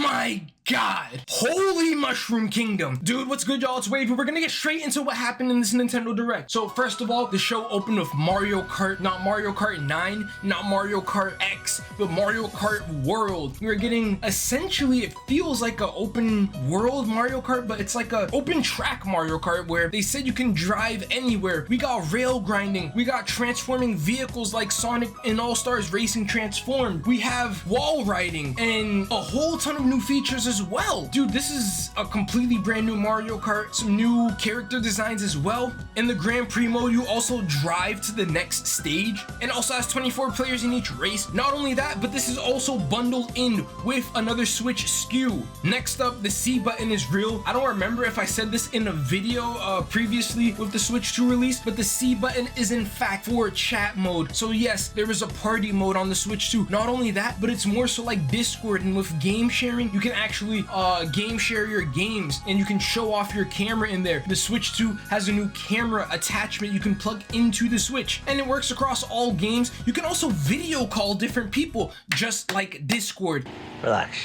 my God, holy mushroom kingdom. Dude, what's good, y'all? It's WaavvyyD. We're gonna get straight into what happened in this Nintendo Direct. So first of all, the show opened with Mario Kart, not Mario Kart 9, not Mario Kart X, but Mario Kart World. We're getting, essentially, it feels like an open world Mario Kart, but it's like a open track Mario Kart where they said you can drive anywhere. We got rail grinding, we got transforming vehicles like Sonic and All-Stars Racing Transformed. We have wall riding and a whole ton of new features as well. Dude, this is a completely brand new Mario Kart, some new character designs as well. In the Grand Prix mode, you also drive to the next stage and also has 24 players in each race. Not only that, but this is also bundled in with another Switch SKU. Next up, the C button is real. I don't remember if I said this in a video previously with the Switch 2 release, but the C button is in fact for chat mode. So yes, there is a party mode on the Switch 2. Not only that, but it's more so like Discord, and with game sharing, you can actually game share your games and you can show off your camera in there. The Switch 2 has a new camera attachment you can plug into the Switch, and it works across all games. You can also video call different people, just like Discord. Relax.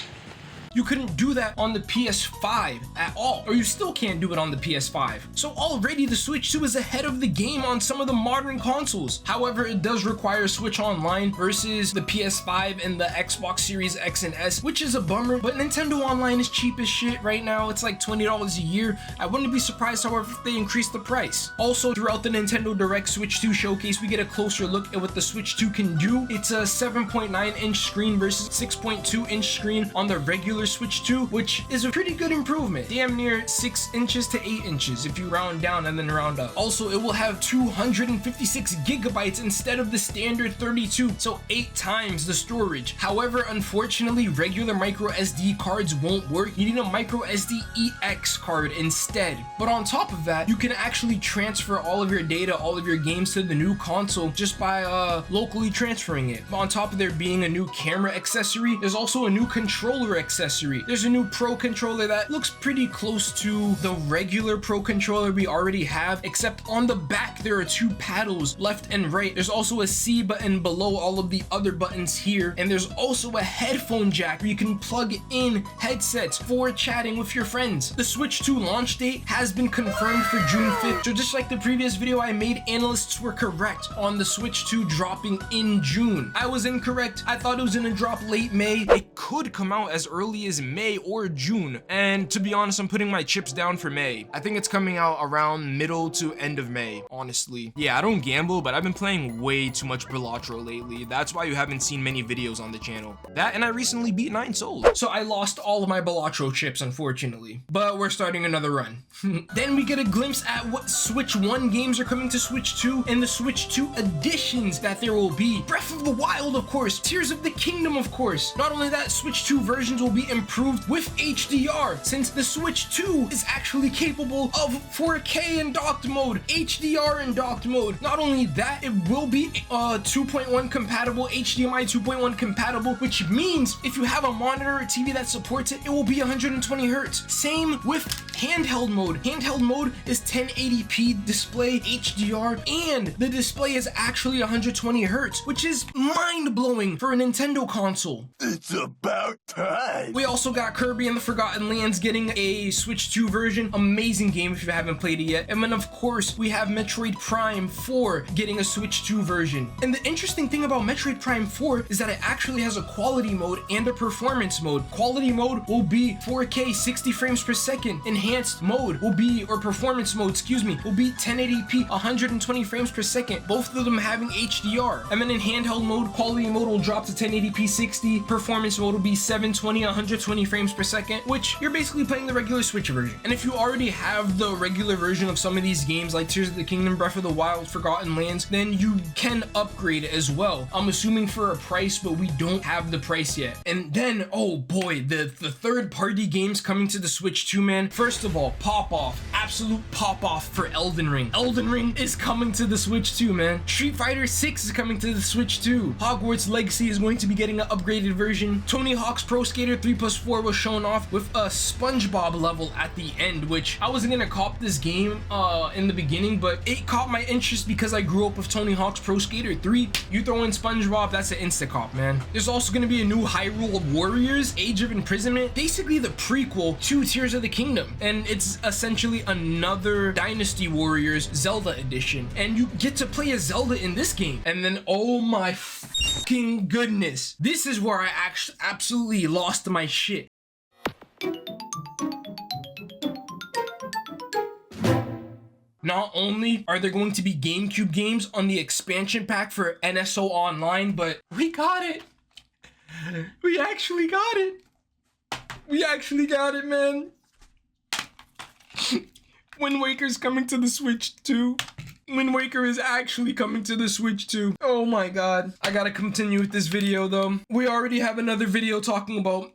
You couldn't do that on the PS5 at all, or you still can't do it on the PS5. So already the Switch 2 is ahead of the game on some of the modern consoles. However, it does require Switch Online versus the PS5 and the Xbox Series X and S, which is a bummer, but Nintendo Online is cheap as shit right now. It's like $20 a year. I wouldn't be surprised, however, if they increase the price. Also, throughout the Nintendo Direct Switch 2 showcase, we get a closer look at what the Switch 2 can do. It's a 7.9-inch screen versus 6.2-inch screen on the regular Switch 2, which is a pretty good improvement. Damn near 6 inches to 8 inches if you round down and then round up. Also, it will have 256 gigabytes instead of the standard 32, so 8 times the storage. However, unfortunately, regular micro SD cards won't work. You need a micro SD EX card instead. But on top of that, you can actually transfer all of your data, all of your games to the new console just by locally transferring it. On top of there being a new camera accessory, there's also a new controller accessory. There's a new Pro controller that looks pretty close to the regular Pro controller we already have, except on the back there are 2 paddles, left and right. There's also a C button below all of the other buttons here, and there's also a headphone jack where you can plug in headsets for chatting with your friends. The Switch 2 launch date has been confirmed for June 5th, so just like the previous video I made, analysts were correct on the Switch 2 dropping in June. I was incorrect. I thought it was gonna drop late May. It could come out as early as May or June, and to be honest, I'm putting my chips down for May. I think it's coming out around middle to end of May, honestly. Yeah, I don't gamble, but I've been playing way too much Balatro lately. That's why you haven't seen many videos on the channel. That, and I recently beat 9 Souls. So I lost all of my Balatro chips, unfortunately, but we're starting another run. Then we get a glimpse at what Switch 1 games are coming to Switch 2 and the Switch 2 additions that there will be. Breath of the Wild, of course. Tears of the Kingdom, of course. Not only that, Switch 2 versions will be improved with HDR, since the Switch 2 is actually capable of 4K in docked mode, HDR in docked mode. Not only that, it will be 2.1 compatible, HDMI 2.1 compatible, which means if you have a monitor or TV that supports it, it will be 120 Hertz. Same with handheld mode. Handheld mode is 1080p display, HDR, and the display is actually 120 Hertz, which is mind-blowing for a Nintendo console. It's about time. We also got Kirby and the Forgotten Lands getting a Switch 2 version. Amazing game if you haven't played it yet. And then of course we have Metroid Prime 4 getting a Switch 2 version. And the interesting thing about Metroid Prime 4 is that it actually has a quality mode and a performance mode. Quality mode will be 4K 60 frames per second. Enhanced mode will be, or performance mode, excuse me, will be 1080p 120 frames per second. Both of them having HDR. And then in handheld mode, quality mode will drop to 1080p 60. Performance mode will be 720 120 frames per second, which you're basically playing the regular Switch version. And if you already have the regular version of some of these games like Tears of the Kingdom, Breath of the Wild, Forgotten Lands, then you can upgrade it as well. I'm assuming for a price, but we don't have the price yet. And then, oh boy, the third party games coming to the Switch 2, man. First First of all, pop off, absolute pop off for Elden Ring. Elden Ring is coming to the Switch too, man. Street Fighter 6 is coming to the Switch too. Hogwarts Legacy is going to be getting an upgraded version. Tony Hawk's Pro Skater 3+4 was shown off with a SpongeBob level at the end, which I wasn't gonna cop this game in the beginning, but it caught my interest because I grew up with Tony Hawk's Pro Skater 3. You throw in SpongeBob, that's an insta-cop, man. There's also gonna be a new Hyrule Warriors Age of Imprisonment, basically the prequel to Tears of the Kingdom, and it's essentially another Dynasty Warriors Zelda edition, and you get to play as Zelda in this game. And then, oh my fucking goodness, this is where I actually absolutely lost my shit. Not only are there going to be GameCube games on the expansion pack for NSO Online, but we got it. We actually got it. We actually got it, man. Wind Waker's coming to the Switch too. Wind Waker is actually coming to the Switch too. Oh my god. I gotta continue with this video though. We already have another video talking about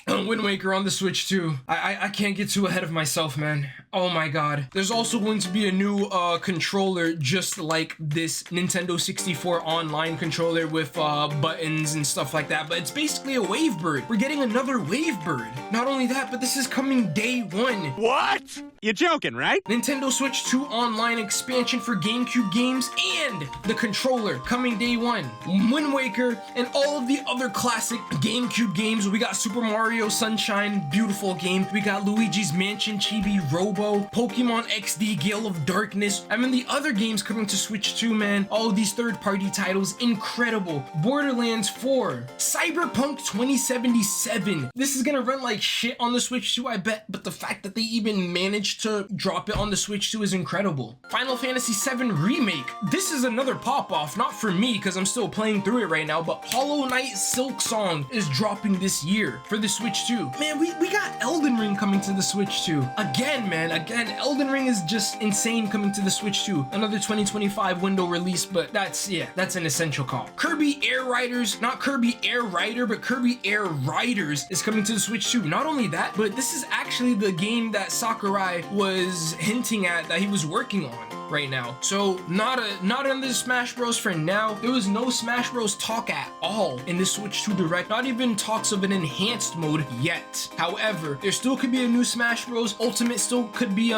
Wind Waker on the Switch too. I can't get too ahead of myself, man. Oh my god. There's also going to be a new controller just like this Nintendo 64 online controller with buttons and stuff like that, but it's basically a WaveBird. We're getting another WaveBird. Not only that, but this is coming day one. What? You're joking, right? Nintendo Switch 2 online expansion for GameCube games and the controller coming day one. Wind Waker and all of the other classic GameCube games. We got Super Mario Sunshine, beautiful game. We got Luigi's Mansion Chibi Robo, Pokemon XD Gale of Darkness. I mean, the other games coming to Switch 2, man. All of these third-party titles, incredible. Borderlands 4, Cyberpunk 2077. This is gonna run like shit on the Switch 2, I bet, but the fact that they even managed to drop it on the Switch 2 is incredible. Final Fantasy VII Remake. This is another pop-off, not for me because I'm still playing through it right now, but Hollow Knight Silk Song is dropping this year for the Switch 2. Man, we got Elden Ring coming to the Switch 2. Again, man, again, Elden Ring is just insane coming to the Switch 2. Another 2025 window release, but that's an essential call. Kirby Air Riders, not Kirby Air Rider, but Kirby Air Riders is coming to the Switch 2. Not only that, but this is actually the game that Sakurai was hinting at that he was working on right now. So not in the Smash Bros for now. There was no Smash Bros talk at all in the Switch 2 Direct, not even talks of an enhanced mode yet. However, there still could be a new Smash Bros. Ultimate still could be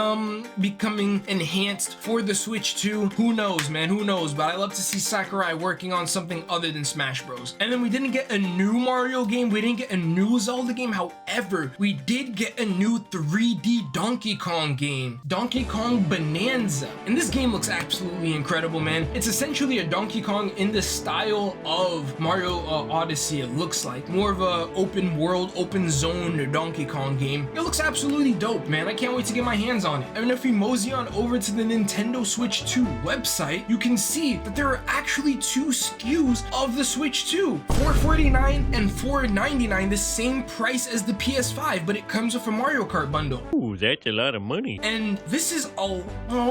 becoming enhanced for the Switch 2. Who knows, man, who knows? But I love to see Sakurai working on something other than Smash Bros. And then we didn't get a new Mario game, we didn't get a new Zelda game. However, we did get a new 3D Donkey Kong game, Donkey Kong Bonanza. And this game looks absolutely incredible, man. It's essentially a Donkey Kong in the style of Mario Odyssey. It looks like more of a open world, open zone Donkey Kong game. It looks absolutely dope, man. I can't wait to get my hands on it. And if we mosey on over to the Nintendo Switch 2 website, you can see that there are actually two SKUs of the Switch 2, $449 and $499, the same price as the PS5, but it comes with a Mario Kart bundle. Ooh, that's a lot of money. And this is well,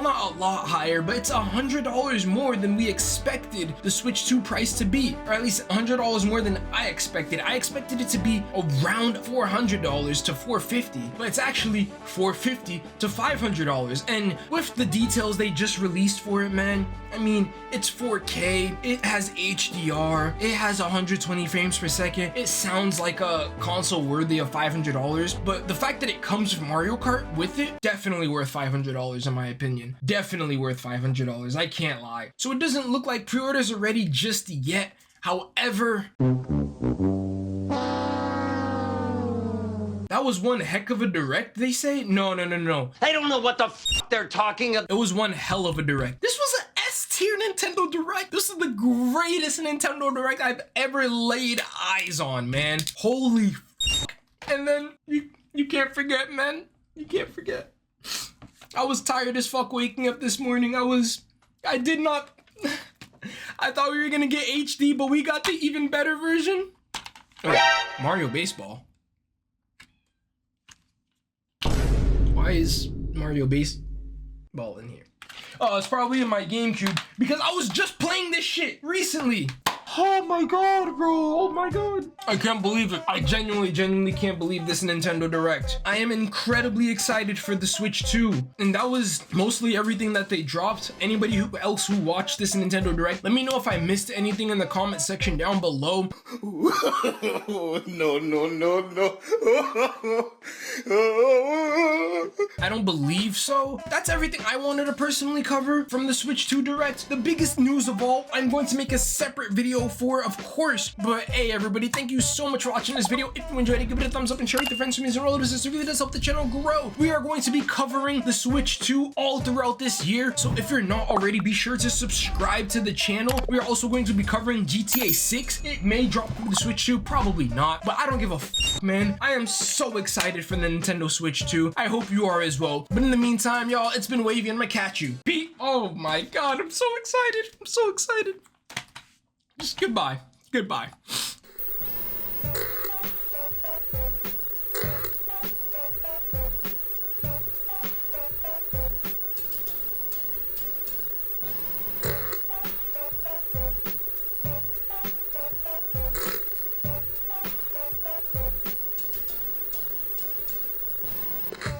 not a lot higher, but it's $100 more than we expected the Switch 2 price to be, or at least $100 more than I expected. I expected it to be around $400 to $450, but it's actually $450 to $500. And with the details they just released for it, man, I mean, it's 4K, it has HDR, it has 120 frames per second. It sounds like a console worthy of $500, but the fact that it comes with Mario Kart with it, definitely worth $500 in my opinion. Definitely worth $500, I can't lie. So it doesn't look like pre-orders are ready just yet. However, that was one heck of a direct, they say? No. I don't know what the f they're talking about. It was one hell of a direct. This was an S-tier Nintendo Direct. This is the greatest Nintendo Direct I've ever laid eyes on, man. Holy fuck. And then you can't forget, man. You can't forget. I was tired as fuck waking up this morning. I did not, I thought we were gonna get HD, but we got the even better version. Oh, Mario Baseball. Why is Mario Baseball in here? Oh, it's probably in my GameCube because I was just playing this shit recently. Oh my god, bro. Oh my god. I can't believe it. I genuinely can't believe this Nintendo Direct. I am incredibly excited for the Switch 2. And that was mostly everything that they dropped. Anybody else who watched this Nintendo Direct, let me know if I missed anything in the comment section down below. No. I don't believe so. That's everything I wanted to personally cover from the Switch 2 Direct. The biggest news of all, I'm going to make a separate video for, of course. But hey, everybody, thank you so much for watching this video. If you enjoyed it, give it a thumbs up and share it with your friends, families, and relatives. This really does help the channel grow. We are going to be covering the Switch 2 all throughout this year. So if you're not already, be sure to subscribe to the channel. We are also going to be covering GTA 6. It may drop for the Switch 2, probably not, but I don't give a f, man. I am so excited for the Nintendo Switch 2. I hope you are as well. But in the meantime, y'all, it's been Wavy and I'm gonna catch you. Pete. Oh my god, I'm so excited. I'm so excited. Just goodbye. Goodbye.